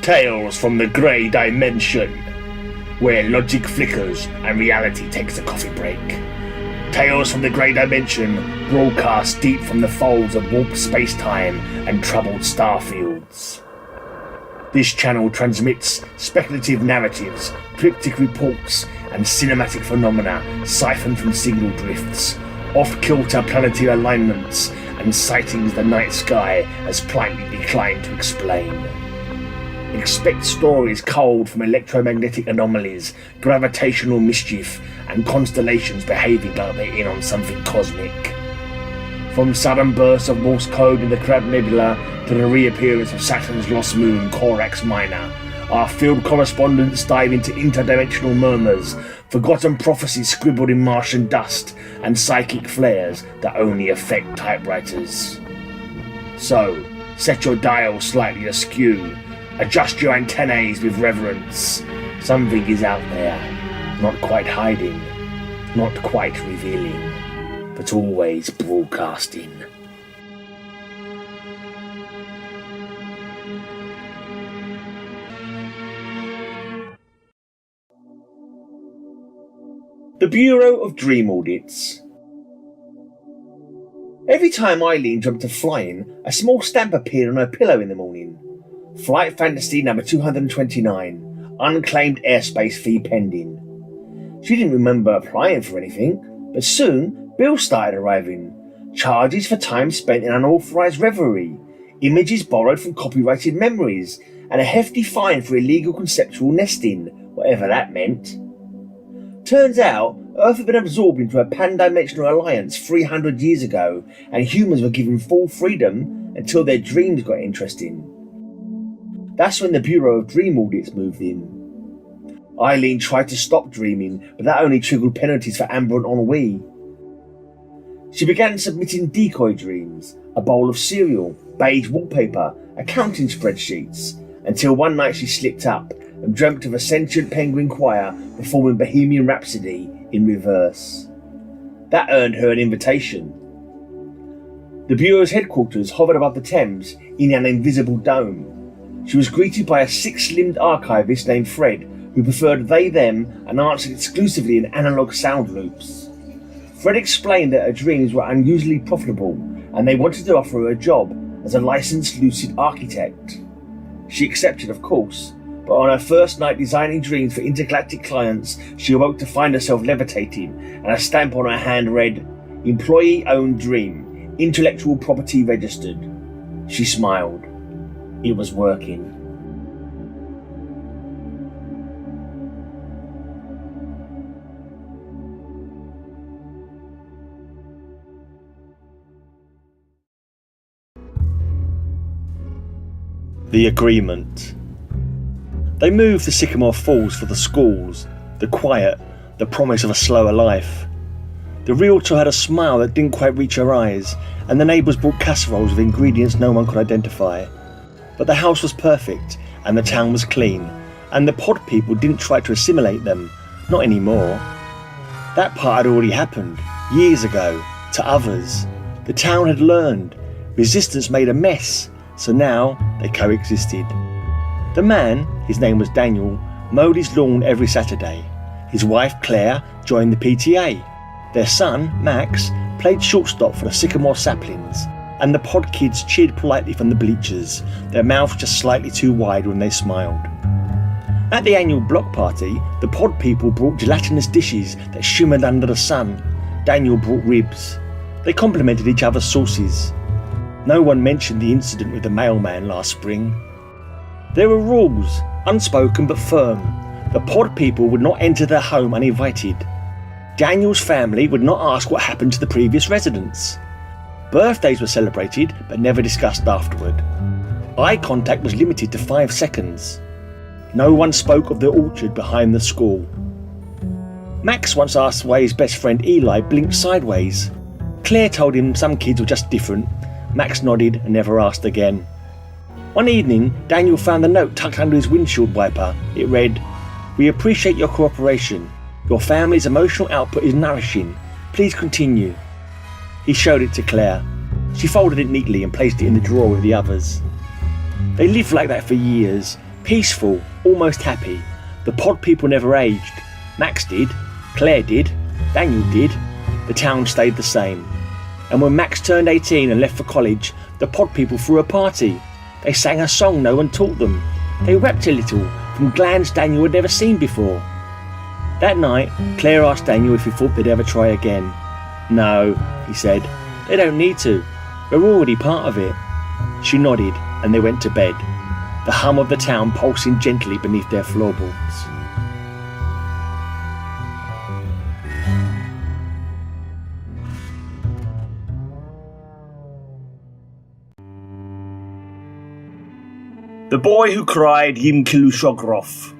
Tales from the Grey Dimension, where logic flickers and reality takes a coffee break. Tales from the Grey Dimension broadcast deep from the folds of warped space-time and troubled starfields. This channel transmits speculative narratives, cryptic reports, and cinematic phenomena siphoned from signal drifts, off-kilter planetary alignments, and sightings the night sky has politely declined to explain. Expect stories culled from electromagnetic anomalies, gravitational mischief, and constellations behaving like they're in on something cosmic. From sudden bursts of Morse code in the Crab Nebula to the reappearance of Saturn's lost moon, Corax Minor, our field correspondents dive into interdimensional murmurs, forgotten prophecies scribbled in Martian dust, and psychic flares that only affect typewriters. So, set your dial slightly askew, adjust your antennae with reverence. Something is out there, not quite hiding, not quite revealing, but always broadcasting. The Bureau of Dream Audits. Every time Eileen dreamt of flying, a small stamp appeared on her pillow in the morning. Flight Fantasy number 229, unclaimed airspace fee pending. She didn't remember applying for anything, but soon bills started arriving. Charges for time spent in unauthorised reverie, images borrowed from copyrighted memories, and a hefty fine for illegal conceptual nesting, whatever that meant. Turns out, Earth had been absorbed into a pan-dimensional alliance 300 years ago, and humans were given full freedom until their dreams got interesting. That's when the Bureau of Dream Audits moved in. Eileen tried to stop dreaming, but that only triggered penalties for aberrant ennui. She began submitting decoy dreams, a bowl of cereal, beige wallpaper, accounting spreadsheets, until one night she slipped up and dreamt of a sentient penguin choir performing Bohemian Rhapsody in reverse. That earned her an invitation. The Bureau's headquarters hovered above the Thames in an invisible dome. She was greeted by a six-limbed archivist named Fred, who preferred they-them and answered exclusively in analogue sound loops. Fred explained that her dreams were unusually profitable and they wanted to offer her a job as a licensed lucid architect. She accepted, of course, but on her first night designing dreams for intergalactic clients, she awoke to find herself levitating, and a stamp on her hand read, "Employee-owned dream, intellectual property registered." She smiled. It was working. The agreement. They moved to Sycamore Falls for the schools, the quiet, the promise of a slower life. The realtor had a smile that didn't quite reach her eyes, and the neighbours brought casseroles with ingredients no one could identify. But the house was perfect, and the town was clean, and the pod people didn't try to assimilate them, not anymore. That part had already happened, years ago, to others. The town had learned. Resistance made a mess, so now they coexisted. The man, his name was Daniel, mowed his lawn every Saturday. His wife Claire joined the PTA. Their son, Max, played shortstop for the Sycamore Saplings, and the pod kids cheered politely from the bleachers, their mouths just slightly too wide when they smiled. At the annual block party, the pod people brought gelatinous dishes that shimmered under the sun. Daniel brought ribs. They complimented each other's sauces. No one mentioned the incident with the mailman last spring. There were rules, unspoken but firm. The pod people would not enter their home uninvited. Daniel's family would not ask what happened to the previous residents. Birthdays were celebrated but never discussed afterward. Eye contact was limited to 5 seconds. No one spoke of the orchard behind the school. Max once asked why his best friend Eli blinked sideways. Claire told him some kids were just different. Max nodded and never asked again. One evening, Daniel found the note tucked under his windshield wiper. It read, "We appreciate your cooperation. Your family's emotional output is nourishing. Please continue." He showed it to Claire. She folded it neatly and placed it in the drawer with the others. They lived like that for years, Peaceful, almost happy. The pod people never aged. Max did, Claire did, Daniel did. The town stayed the same. And when Max turned 18 and left for college, the pod people threw a party. They sang a song no one taught them. They wept a little from glands Daniel had never seen before. That night, Claire asked Daniel if he thought they'd ever try again. No, he said, they don't need to. We're already part of it. She nodded and they went to bed, the hum of the town pulsing gently beneath their floorboards. The Boy Who Cried Yimkilushogroth.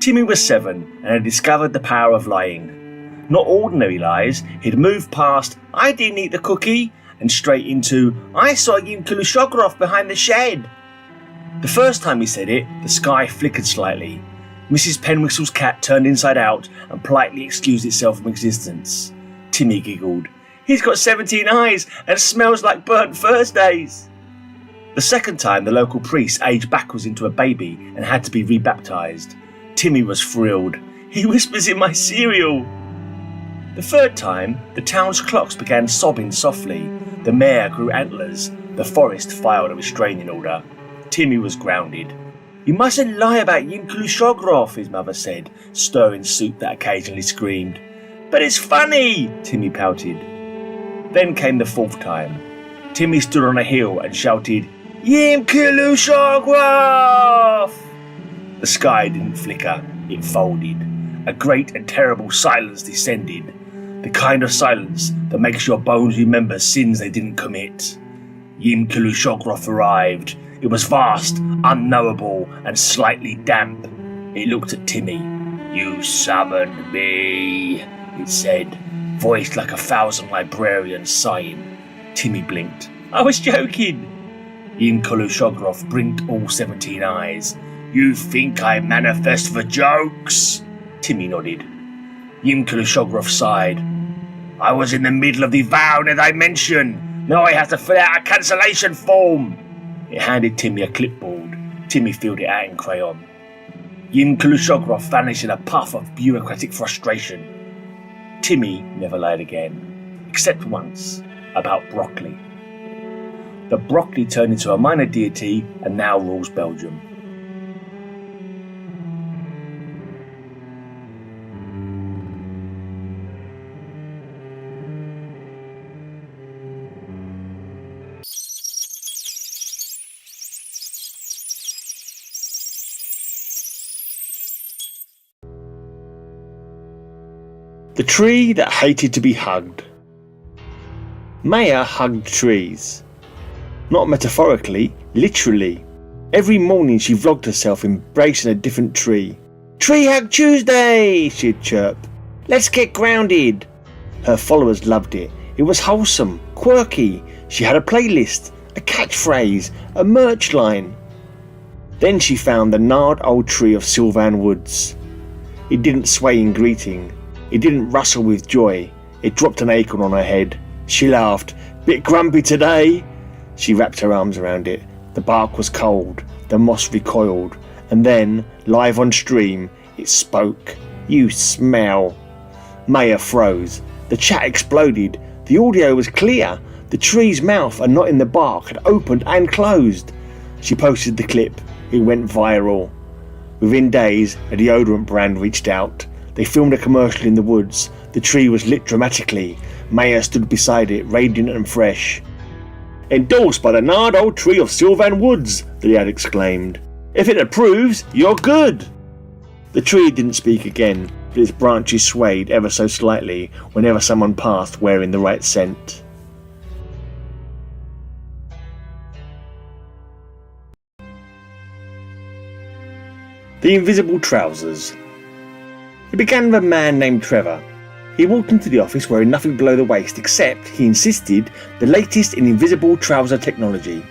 Timmy was 7 and had discovered the power of lying. Not ordinary lies, he'd moved past, I didn't eat the cookie, and straight into, I saw Yimkilushogroth behind the shed. The first time he said it, the sky flickered slightly. Mrs. Penwhistle's cat turned inside out and politely excused itself from existence. Timmy giggled. He's got 17 eyes and smells like burnt Thursdays. The second time, the local priest aged backwards into a baby and had to be rebaptised. Timmy was thrilled. He whispers in my cereal. The third time, the town's clocks began sobbing softly. The mare grew antlers. The forest filed a restraining order. Timmy was grounded. You mustn't lie about Yimkilushogroth, his mother said, stirring soup that occasionally screamed. But it's funny, Timmy pouted. Then came the fourth time. Timmy stood on a hill and shouted, Yimkilushogroth! The sky didn't flicker, it folded. A great and terrible silence descended. The kind of silence that makes your bones remember sins they didn't commit. Yimkilushogroth arrived. It was vast, unknowable, and slightly damp. It looked at Timmy. You summoned me, it said, voiced like 1,000 librarians sighing. Timmy blinked. I was joking. Yimkilushogroth blinked all 17 eyes. You think I manifest for jokes? Timmy nodded. Yimkilushogroth sighed. I was in the middle of the vow that I mentioned. Now I have to fill out a cancellation form. It handed Timmy a clipboard. Timmy filled it out in crayon. Yimkilushogroth vanished in a puff of bureaucratic frustration. Timmy never lied again, except once, about broccoli. The broccoli turned into a minor deity and now rules Belgium. The tree that hated to be hugged. Maya hugged trees. Not metaphorically, literally. Every morning she vlogged herself embracing a different tree. Tree Hug Tuesday, she'd chirp. Let's get grounded. Her followers loved it. It was wholesome, quirky. She had a playlist, a catchphrase, a merch line. Then she found the gnarled old tree of Sylvan Woods. It didn't sway in greeting. It didn't rustle with joy. It dropped an acorn on her head. She laughed. Bit grumpy today. She wrapped her arms around it. The bark was cold. The moss recoiled. And then, live on stream, it spoke. You smell. Maya froze. The chat exploded. The audio was clear. The tree's mouth and not in the bark had opened and closed. She posted the clip. It went viral. Within days, a deodorant brand reached out. They filmed a commercial in the woods. The tree was lit dramatically. Maya stood beside it, radiant and fresh. Endorsed by the gnarled old tree of Sylvan Woods, the ad exclaimed. If it approves, you're good. The tree didn't speak again, but its branches swayed ever so slightly whenever someone passed wearing the right scent. The Invisible Trousers. It began with a man named Trevor. He walked into the office wearing nothing below the waist except, he insisted, the latest in invisible trouser technology.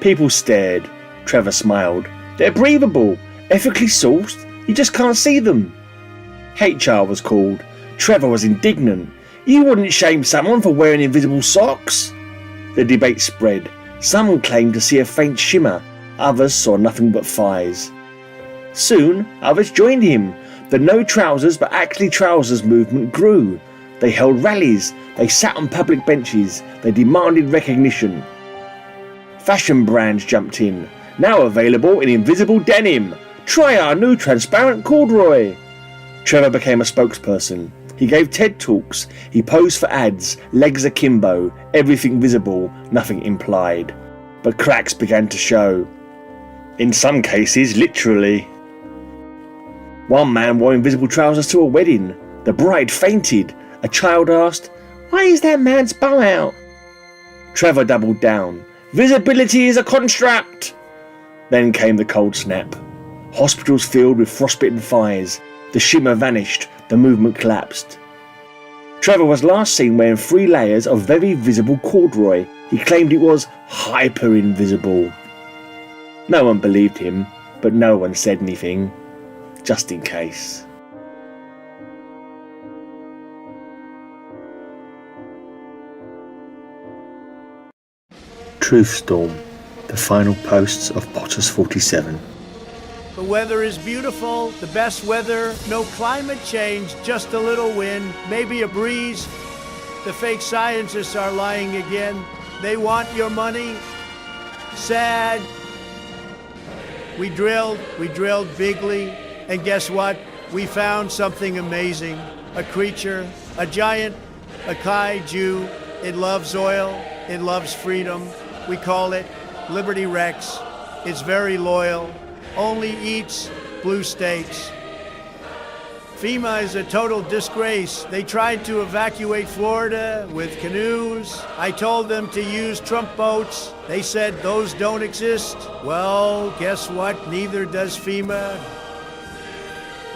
People stared. Trevor smiled. They're breathable, ethically sourced, you just can't see them. HR was called. Trevor was indignant. You wouldn't shame someone for wearing invisible socks. The debate spread. Some claimed to see a faint shimmer. Others saw nothing but fires. Soon, others joined him. The no trousers but actually trousers movement grew. They held rallies, they sat on public benches, they demanded recognition. Fashion brands jumped in, now available in invisible denim. Try our new transparent corduroy. Trevor became a spokesperson. He gave TED Talks, he posed for ads, legs akimbo, everything visible, nothing implied. But cracks began to show. In some cases, literally. One man wore invisible trousers to a wedding. The bride fainted. A child asked, "Why is that man's bum out?" Trevor doubled down. "Visibility is a construct!" Then came the cold snap. Hospitals filled with frostbitten fires. The shimmer vanished. The movement collapsed. Trevor was last seen wearing 3 layers of very visible corduroy. He claimed it was hyper-invisible. No one believed him, but no one said anything, just in case. Truth Storm, the final posts of Potter's 47. The weather is beautiful, the best weather, no climate change, just a little wind, maybe a breeze. The fake scientists are lying again. They want your money. Sad. We drilled bigly, and guess what? We found something amazing. A creature, a giant, a kaiju. It loves oil, it loves freedom. We call it Liberty Rex. It's very loyal. Only eats blue steaks. FEMA is a total disgrace. They tried to evacuate Florida with canoes. I told them to use Trump boats. They said those don't exist. Well, guess what? Neither does FEMA.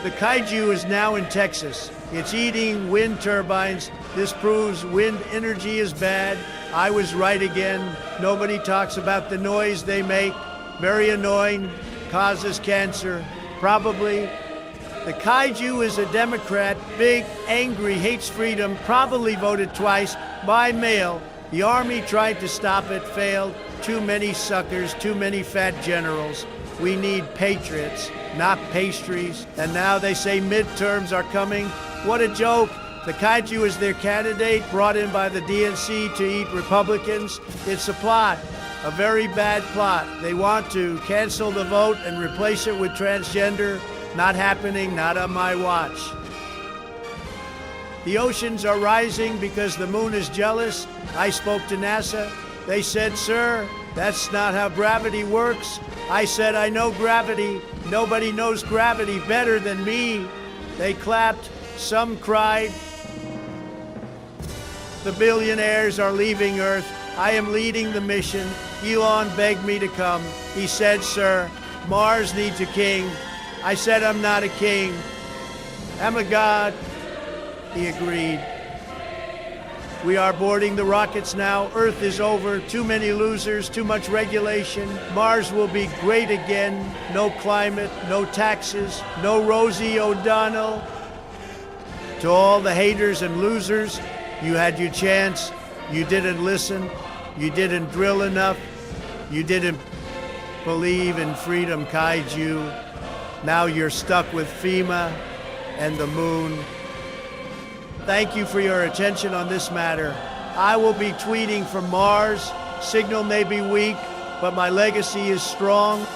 The kaiju is now in Texas. It's eating wind turbines. This proves wind energy is bad. I was right again. Nobody talks about the noise they make. Very annoying. Causes cancer, probably. The kaiju is a Democrat, big, angry, hates freedom, probably voted twice by mail. The army tried to stop it, failed. Too many suckers, too many fat generals. We need patriots, not pastries. And now they say midterms are coming. What a joke. The kaiju is their candidate, brought in by the DNC to eat Republicans. It's a plot. A very bad plot. They want to cancel the vote and replace it with transgender. Not happening, not on my watch. The oceans are rising because the moon is jealous. I spoke to NASA. They said, "Sir, that's not how gravity works." I said, "I know gravity. Nobody knows gravity better than me." They clapped. Some cried. The billionaires are leaving Earth. I am leading the mission. Elon begged me to come. He said, "Sir, Mars needs a king." I said, "I'm not a king. I'm a god." He agreed. We are boarding the rockets now. Earth is over. Too many losers, too much regulation. Mars will be great again. No climate, no taxes, no Rosie O'Donnell. To all the haters and losers, you had your chance. You didn't listen. You didn't drill enough. You didn't believe in freedom, kaiju. Now you're stuck with FEMA and the moon. Thank you for your attention on this matter. I will be tweeting from Mars. Signal may be weak, but my legacy is strong.